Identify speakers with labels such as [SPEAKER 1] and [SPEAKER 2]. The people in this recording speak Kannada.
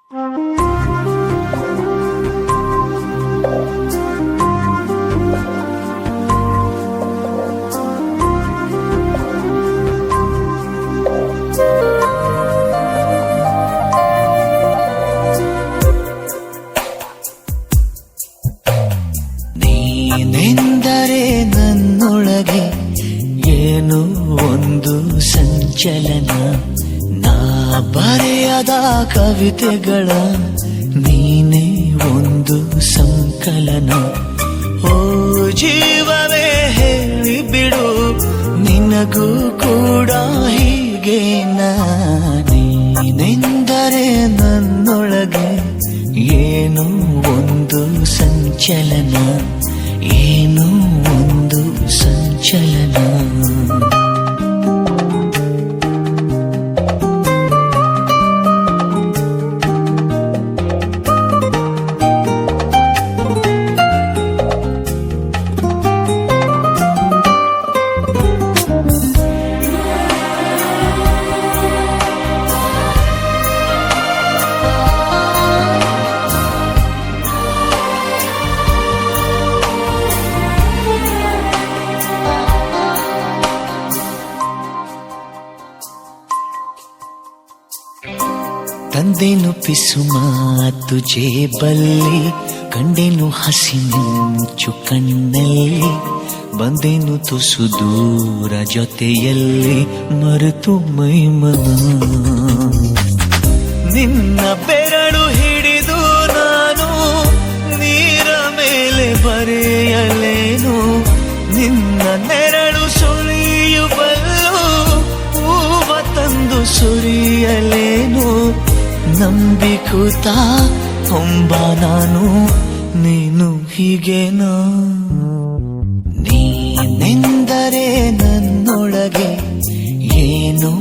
[SPEAKER 1] ನೀನೆಂದರೆ ನನ್ನೊಳಗೆ ಏನೋ ಒಂದು ಸಂಚಲನ, ನಾ ಬರೆಯದ ಕವಿತೆಗಳ ನೀನೇ ಒಂದು ಸಂಕಲನ. ಓ ಜೀವವೇ ಹೇಳಿಬಿಡು, ನಿನಗೂ ಕೂಡ ಹೀಗೆ ನೀನೆಂದರೆ ನನ್ನೊಳಗೆ ಏನೋ ಒಂದು ಸಂಚಲನ, ಏನೋ ಒಂದು ಸಂಚಲನ. ತಂದೆನು ಪಿಸು ಮಾತು ಜೇಬಲ್ಲಿ, ಕಂಡೆನು ಹಸಿ ಮಿಂಚು ಕಣ್ಣಲ್ಲಿ, ಬಂದೆನು ತುಸು ದೂರ ಜೊತೆಯಲ್ಲಿ ಮರೆತು ಮೈಮನ. ನಿನ್ನ ಬೆರಳು ಹಿಡಿದು ನಾನು ನೀರ ಮೇಲೆ ಬರೆಯಲೇನು, ನಿನ್ನ ನೆರಳು ಸುಳಿಯುವಲ್ಲೂ ಹೂವ ತಂದು ಸುರಿಯಲೇನು. ನಂಬಿಕೂತ ಹೊಂಬ ನಾನು, ನೀನು ಹೀಗೇನಾ. ನೀನೆಂದರೆ ನನ್ನೊಳಗೆ ಏನೋ